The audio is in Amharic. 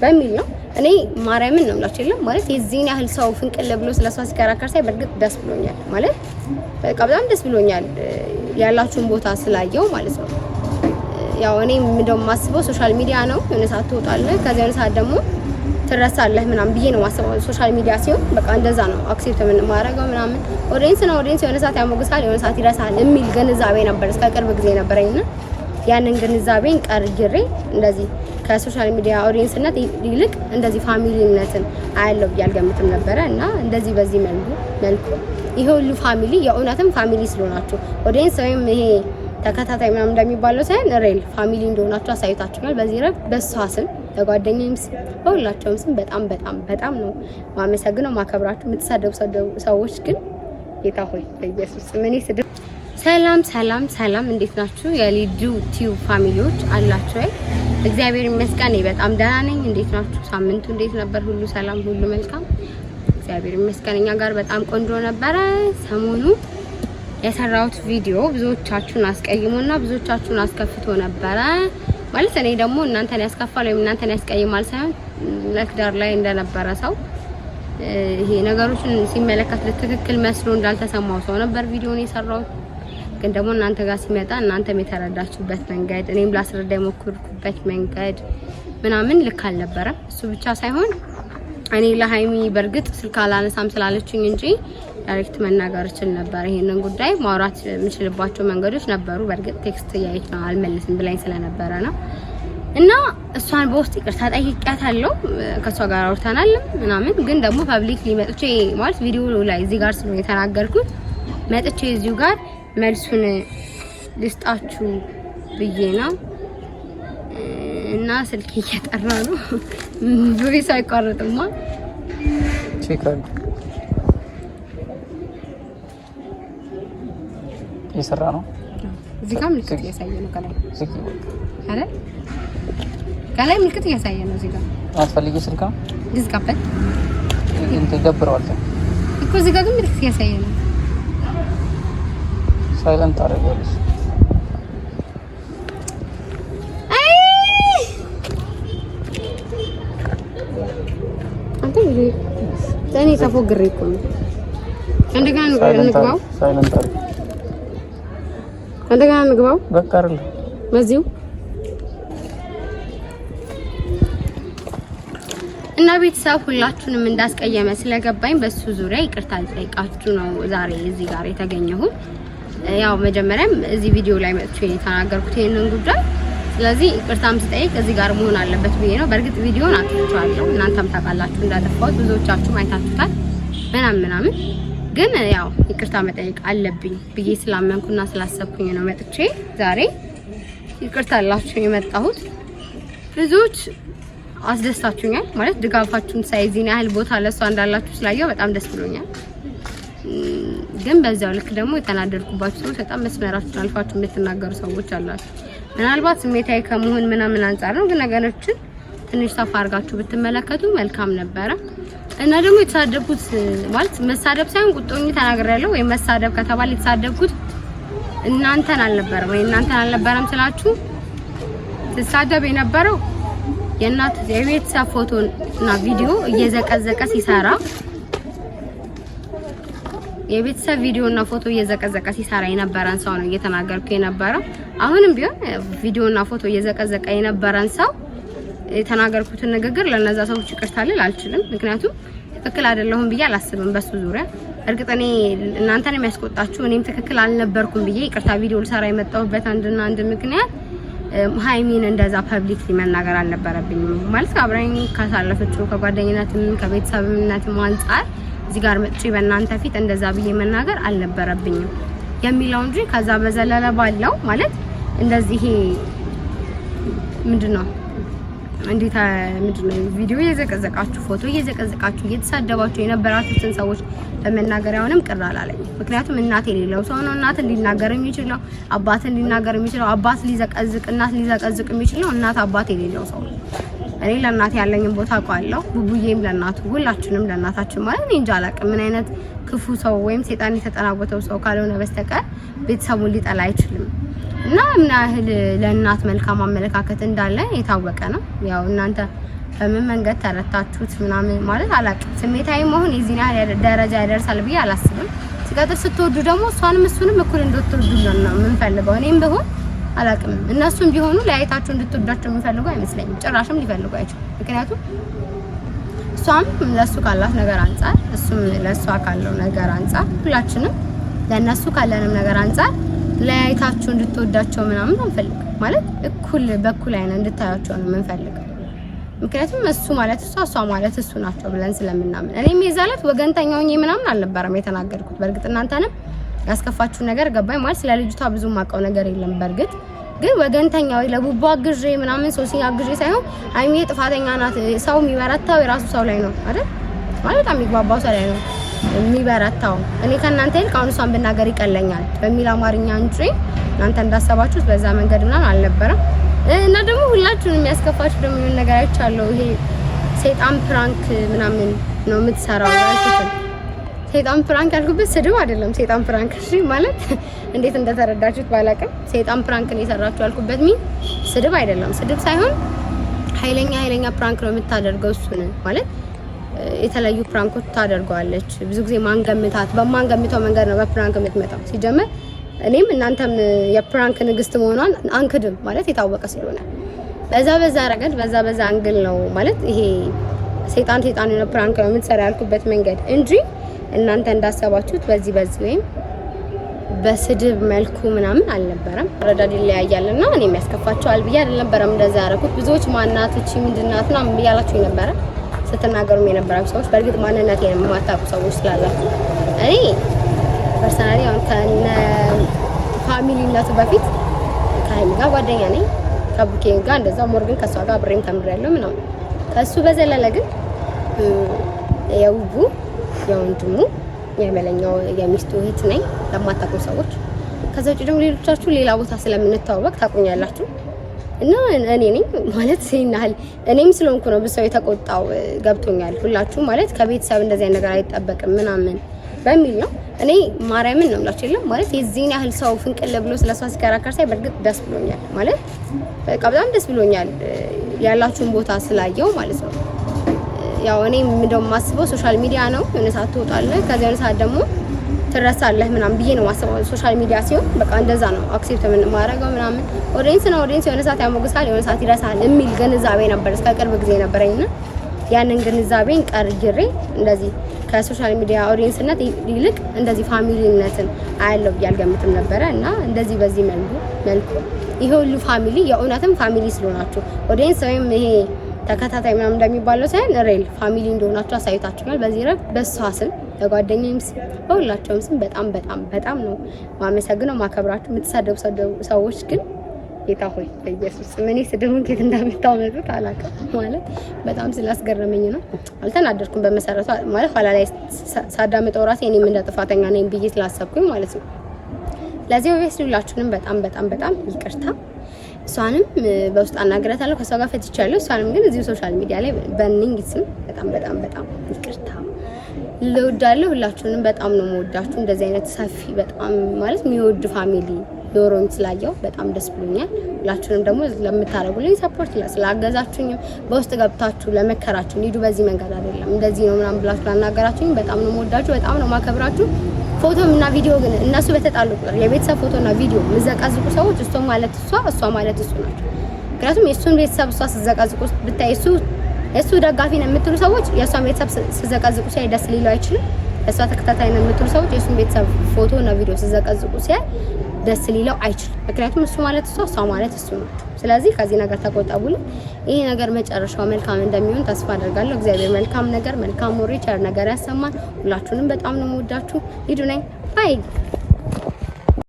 በሚል ነው። እኔ ማርያምን ነው የምላችሁ የለም ማለት የዚህን ያህል ሰው ፍንቅል ብሎ ስለሷ ሲከራከር ሳይ በእርግጥ ደስ ብሎኛል ማለት በቃ በጣም ደስ ብሎኛል ያላችሁን ቦታ ስላየው ማለት ነው። ያው እኔ እንደው ማስበው ሶሻል ሚዲያ ነው የሆነ ሰዓት ትወጣለህ ከዛ የሆነ ሰዓት ደግሞ ትረሳለህ ምናምን ብዬ ነው ማስበው። ሶሻል ሚዲያ ሲሆን በቃ እንደዛ ነው አክሴፕት የምንማረገው ምናምን ኦዲየንስ ነው ኦዲየንስ የሆነ ሰዓት ያሞግሳል የሆነ ሰዓት ይረሳል የሚል ግንዛቤ ነበር እስከ ቅርብ ጊዜ ነበረኝና ያንን ግንዛቤን ቀርጅሬ እንደዚህ ከሶሻል ሚዲያ ኦዲየንስነት ይልቅ እንደዚህ ፋሚሊነትን አያለው ያልገምትም ነበረ እና እንደዚህ በዚህ መልኩ ይሄ ሁሉ ፋሚሊ የእውነትም ፋሚሊ ስለሆናችሁ ኦዲየንስ ወይም ይሄ ተከታታይ ምናምን እንደሚባለው ሳይሆን ሪል ፋሚሊ እንደሆናችሁ አሳይታችኋል። በዚህ ረብ በሷ ስም ለጓደኛዬም ስም በሁላቸውም ስም በጣም ነው ማመሰግነው ማከብራችሁ። የምትሳደቡ ሰዎች ግን ጌታ ሆይ በኢየሱስ ምን ይስደብ። ሰላም እንዴት ናችሁ? የሊዱ ቲዩብ ፋሚሊዎች አላችሁ ወይ? እግዚአብሔር ይመስገን በጣም ደህና ነኝ። እንዴት ናችሁ? ሳምንቱ እንዴት ነበር? ሁሉ ሰላም፣ ሁሉ መልካም? እግዚአብሔር ይመስገን እኛ ጋር በጣም ቆንጆ ነበረ። ሰሞኑ የሰራሁት ቪዲዮ ብዙዎቻችሁን አስቀይሞና ብዙዎቻችሁን አስከፍቶ ነበረ። ማለት እኔ ደግሞ እናንተን ያስከፋል ወይም እናንተን ያስቀይማል ሳይሆን ለክዳር ላይ እንደነበረ ሰው ይሄ ነገሮችን ሲመለከት ለትክክል መስሎ እንዳልተሰማው ሰው ነበር ቪዲዮን የሰራሁት። ግን ደግሞ እናንተ ጋር ሲመጣ እናንተም የተረዳችሁበት መንገድ እኔም ላስረዳ የሞከርኩበት መንገድ ምናምን ልክ አልነበረም። እሱ ብቻ ሳይሆን እኔ ለሃይሚ በርግጥ ስልክ አላነሳም ስላለችኝ እንጂ ዳይሬክት መናገር እችል ነበር። ይሄንን ጉዳይ ማውራት የምችልባቸው መንገዶች ነበሩ። በርግጥ ቴክስት ያይት ነው አልመልስም ብላኝ ስለነበረ ነው እና እሷን በውስጥ ይቅርታ ጠይቄያታለሁ። ከሷ ጋር አውርተናል ምናምን። ግን ደግሞ ፐብሊክሊ መጥቼ ማለት ቪዲዮ ላይ እዚህ ጋር ስለሆነ የተናገርኩት መጥቼ እዚሁ ጋር መልሱን ልስጣችሁ ብዬ ነው እና ስልክ እየጠራ ነው ቮይስ አይቋረጥማ ቼክ አድርግ እየሰራ ነው። እዚህ ጋር ምልክት እያሳየ ነው ከላይ አይደል? ከላይ ምልክት እያሳየ ነው። እዚህ ጋር አትፈልጊ ስልካ ድዝጋበት እንት ይደብረዋል እኮ እዚህ ጋር ግን ምልክት እያሳየ ነው። ሳይለንት አድርገውልሽ አንተ ይሄ እኔ ተፎግሬ እኮ ነው። እንደገና ነው እንግባው ሳይለንት አድርገው እንደገና እንግባው በቃ አይደል በዚሁ እና ቤተሰብ ሁላችሁንም እንዳስቀየመ ስለገባኝ በሱ ዙሪያ ይቅርታ ልጠይቃችሁ ነው ዛሬ እዚህ ጋር የተገኘሁት። ያው መጀመሪያም እዚህ ቪዲዮ ላይ መጥቼ የተናገርኩት ይሄንን ጉዳይ ስለዚህ ይቅርታም ስጠይቅ እዚህ ጋር መሆን አለበት ብዬ ነው። በርግጥ ቪዲዮን አጥፍቻለሁ እናንተም ታውቃላችሁ እንዳጠፋሁት ብዙዎቻችሁም አይታችሁታል ምናምን ግን ያው ይቅርታ መጠየቅ አለብኝ ብዬ ስላመንኩና ስላሰብኩኝ ነው መጥቼ ዛሬ ይቅርታ አላችሁ የመጣሁት። ብዙዎች አስደስታችሁኛል ማለት ድጋፋችሁን ሳይዚን ያህል ቦታ ለሷ እንዳላችሁ ስላየው በጣም ደስ ብሎኛል። ግን በዛው ልክ ደግሞ የተናደድኩባችሁ ሰዎች በጣም መስመራችሁን አልፋችሁ የምትናገሩ ሰዎች አላችሁ። ምናልባት ስሜታዊ ከመሆን ምናምን አንፃር ነው ግን ነገሮችን ትንሽ ሰፋ አድርጋችሁ ብትመለከቱ መልካም ነበረ። እና ደግሞ የተሳደብኩት ማለት መሳደብ ሳይሆን ቁጦኝ ተናግሬያለሁ ወይ መሳደብ ከተባለ የተሳደብኩት እናንተን አልነበረም ስላችሁ ተሳደብ የነበረው የእናት የቤተሰብ ፎቶ እና ቪዲዮ እየዘቀዘቀ ሲሰራ የቤተሰብ ቪዲዮ እና ፎቶ እየዘቀዘቀ ሲሰራ የነበረን ሰው ነው እየተናገርኩ የነበረው። አሁንም ቢሆን ቪዲዮ እና ፎቶ እየዘቀዘቀ የነበረን ሰው የተናገርኩትን ንግግር ለነዛ ሰዎች ይቅርታ ልል አልችልም። ምክንያቱም ትክክል አይደለሁም ብዬ አላስብም በሱ ዙሪያ። እርግጥ እኔ እናንተን የሚያስቆጣችሁ እኔም ትክክል አልነበርኩም ብዬ ይቅርታ ቪዲዮ ልሰራ የመጣሁበት አንድ ምክንያት ሃይሚን እንደዛ ፐብሊክሊ መናገር አልነበረብኝም። ማለት አብረኝ ካሳለፈችው ከጓደኝነትም ከቤተሰብነትም አንፃር እዚህ ጋር መጥቼ በእናንተ ፊት እንደዛ ብዬ መናገር አልነበረብኝም የሚለው እንጂ ከዛ በዘለለ ባለው ማለት እንደዚህ ምንድነው ቪዲዮ እየዘቀዘቃችሁ ፎቶ እየዘቀዘቃችሁ እየተሳደባችሁ የነበራችሁትን ሰዎች በመናገር ያውንም ቅር አላለኝ። ምክንያቱም እናት የሌለው ሰው ነው እናትን ሊናገር የሚችለው አባትን ሊናገር የሚችለው አባት ሊዘቀዝቅ እናት ሊዘቀዝቅ የሚችለው እናት አባት የሌለው ሰው ነው። እኔ ለእናት ያለኝን ቦታ አውቃለሁ። ቡቡዬም ለእናቱ ሁላችንም ለእናታችን ማለት እኔ እንጃ አላውቅም ምን አይነት ክፉ ሰው ወይም ሰይጣን የተጠናወተው ሰው ካልሆነ በስተቀር ቤተሰቡን ሊጠላ አይችልም። እና ምን ያህል ለእናት መልካም አመለካከት እንዳለ የታወቀ ነው። ያው እናንተ በምን መንገድ ተረታችሁት ምናምን ማለት አላውቅም። ስሜታዊ መሆን የዚህ ያህል ደረጃ ያደርሳል ብዬ አላስብም። ሲቀጥል ስትወዱ ደግሞ እሷንም እሱንም እኩል እንድትወዱልን ነው የምንፈልገው። እኔም ብሆን አላውቅም፣ እነሱም ቢሆኑ ለያይታችሁ እንድትወዳቸው የሚፈልጉ አይመስለኝም። ጭራሽም ሊፈልጉ አይችሉም። ምክንያቱም እሷም ለሱ ካላት ነገር አንፃር እሱም ለሷ ካለው ነገር አንፃር ሁላችንም ለነሱ ካለንም ነገር አንፃር ለያይታችሁ እንድትወዳቸው ምናምን አንፈልግ ማለት እኩል በኩል አይነ እንድታያቸው ነው የምንፈልገው። ምክንያቱም እሱ ማለት እሷ ማለት እሱ ናቸው ብለን ስለምናምን እኔም የዛለት ወገንተኛው ነኝ ምናምን አልነበረም የተናገርኩት። በእርግጥ እናንተንም ያስከፋችሁ ነገር ገባኝ ማለት ስለ ልጅቷ ብዙ ማቀው ነገር የለም። በእርግጥ ግን ወገንተኛው ለቡቡ አግዤ ምናምን ሶሲ አግዤ ሳይሆን አይሜ ጥፋተኛ ናት። ሰው የሚበረታው የራሱ ሰው ላይ ነው አይደል? ማለት በጣም የሚግባባው ሰው ላይ ነው የሚበረታው። እኔ ከእናንተ ይልቅ አሁን እሷን ብናገር ይቀለኛል በሚል አማርኛ እንጂ እናንተ እንዳሰባችሁት በዛ መንገድ ምናምን አልነበረም። እና ደግሞ ሁላችሁንም የሚያስከፋችሁ ደግሞ የሆነ ነገር አይቻለሁ። ይሄ ሰይጣን ፕራንክ ምናምን ነው የምትሰራው ያልኩት። ሰይጣን ፕራንክ ያልኩበት ስድብ አይደለም። ሰይጣን ፕራንክ እሺ፣ ማለት እንዴት እንደተረዳችሁት ባላውቅም ሰይጣን ፕራንክ ነው የሰራችሁ ያልኩበት ስድብ አይደለም። ስድብ ሳይሆን ኃይለኛ ፕራንክ ነው የምታደርገው። እሱን ማለት የተለያዩ ፕራንኮች ታደርገዋለች። ብዙ ጊዜ ማንገምታት በማንገምተው መንገድ ነው በፕራንክ የምትመጣው። ሲጀመር እኔም እናንተም የፕራንክ ንግስት መሆኗን አንክድም ማለት የታወቀ ስለሆነ በዛ ረገድ በዛ አንግል ነው ማለት ይሄ ሰይጣን የሆነ ፕራንክ ነው የምትሰራ ያልኩበት መንገድ እንጂ እናንተ እንዳሰባችሁት በዚህ ወይም በስድብ መልኩ ምናምን አልነበረም። ረዳድ ይለያያልና እኔ የሚያስከፋቸዋል ብዬ አይደለም እንደዛ ያደረኩት። ብዙዎች ማናት እቺ ምንድናት ምናምን ብያላችሁ ነበረ ስትናገሩም የነበራችሁ ሰዎች፣ በእርግጥ ማንነቴን የማታውቁ ሰዎች ስላላችሁ እኔ ፐርሰናሊ አሁን ከነ ፋሚሊነቱ በፊት ከሀይሚ ጋር ጓደኛ ነኝ፣ ከቡኬ ጋር እንደዛው ሞርግን ከሷ ጋር አብሬም ተምሬያለሁ ምናምን። ከሱ በዘለለ ግን የውቡ የወንድሙ የመለኛው የሚስቱ እህት ነኝ ለማታውቁ ሰዎች። ከዛ ውጪ ደግሞ ሌሎቻችሁ ሌላ ቦታ ስለምንተዋወቅ ታውቁኛላችሁ። እና እኔ ነኝ ማለት ሲናል እኔም ስለሆንኩ ነው ብሰው የተቆጣው ገብቶኛል። ሁላችሁ ማለት ከቤተሰብ እንደዚህ አይነት ነገር አይጠበቅም ምናምን በሚል ነው። እኔ ማርያምን ነው የምላችሁ የለም ማለት የዚህን ያህል ሰው ፍንቅል ብሎ ስለሷ ሲከራከር ሳይ በእርግጥ ደስ ብሎኛል። ማለት በቃ በጣም ደስ ብሎኛል ያላችሁን ቦታ ስላየው ማለት ነው። ያው እኔ እንደውም ማስበው ሶሻል ሚዲያ ነው የሆነ ሰዓት ትወጣለህ ከዚያ የሆነ ሰዓት ደግሞ ትረሳለህ ምናምን ብዬ ነው ማስበው። ሶሻል ሚዲያ ሲሆን በቃ እንደዛ ነው አክሴፕት የምናደርገው ምናምን። ኦዲየንስ የሆነ ሰዓት ያሞግሳል የሆነ ሰዓት ይረሳል የሚል ግንዛቤ ነበር እስከ ቅርብ ጊዜ ነበረኝና ያንን ግንዛቤን ቀርጅሬ እንደዚህ ከሶሻል ሚዲያ ኦዲየንስነት ይልቅ እንደዚህ ፋሚሊነትን አያለው ያልገምትም ነበረ እና እንደዚህ በዚህ መልኩ ይሄ ሁሉ ፋሚሊ የእውነትም ፋሚሊ ስለሆናችሁ ኦዲየንስ ወይም ይሄ ተከታታይ ምናምን እንደሚባለው ሳይሆን ሪል ፋሚሊ እንደሆናችሁ አሳይታችኋል። በዚህ ረግ በሷ ስም ለጓደኛዬም ስም በሁላቸውም ስም በጣም ነው ማመሰግነው ማከብራችሁ። የምትሳደቡ ሰዎች ግን ጌታ ሆይ በኢየሱስ ምን ስደውን ከት እንደምታመጡት አላውቅም። ማለት በጣም ስላስገረመኝ ነው። አልተናደድኩም በመሰረቱ ማለት ኋላ ላይ ሳዳምጠው ራሴ እኔም እንደ ጥፋተኛ ነኝ ብዬ ስላሰብኩኝ ማለት ነው። ለዚህ ወይስሉላችሁንም በጣም ይቅርታ። እሷንም በውስጥ አናግራታለሁ ከሷ ጋር ፈትቻለሁ። እሷንም ግን እዚህ ሶሻል ሚዲያ ላይ በእንግሊዝ ስም በጣም ይቅርታ ልወዳለሁ። ሁላችሁንም በጣም ነው የምወዳችሁ። እንደዚህ አይነት ሰፊ በጣም ማለት የሚወድ ፋሚሊ ዶሮን ስላየው በጣም ደስ ብሎኛል። ሁላችሁንም ደግሞ ለምታረጉልኝ ሰፖርት ስላገዛችሁኝም በውስጥ ገብታችሁ ለመከራችሁ ሊዱ በዚህ መንገድ አይደለም እንደዚህ ነው ምናምን ብላችሁ ላናገራችሁኝ በጣም ነው የምወዳችሁ፣ በጣም ነው ማከብራችሁ። ፎቶና ቪዲዮ ግን እነሱ በተጣሉ ቁጥር የቤተሰብ ፎቶና ቪዲዮ ምዘቃዝቁ ሰዎች እሷ ማለት እሱ ናቸው። ምክንያቱም የእሱን ቤተሰብ እሷ ስዘቃዝቁ ብታይ እሱ ደጋፊ ነው የምትሉ ሰዎች የእሷን ቤተሰብ ስዘቃዝቁ ሲያይ ደስ ሊሉ አይችልም። እሷ ተከታታይ ነው የምትሉ ሰዎች የእሱን ቤተሰብ ፎቶና ቪዲዮ ስዘቃዝቁ ሲያይ ደስ ሊለው አይችልም። ምክንያቱም እሱ ማለት እሷ ማለት እሱ ነው። ስለዚህ ከዚህ ነገር ተቆጠቡልኝ። ይሄ ነገር መጨረሻው መልካም እንደሚሆን ተስፋ አደርጋለሁ። እግዚአብሔር መልካም ወሬ ቸር ነገር ያሰማን። ሁላችሁንም በጣም ነው የምወዳችሁ። ሂዱ ነኝ ባይ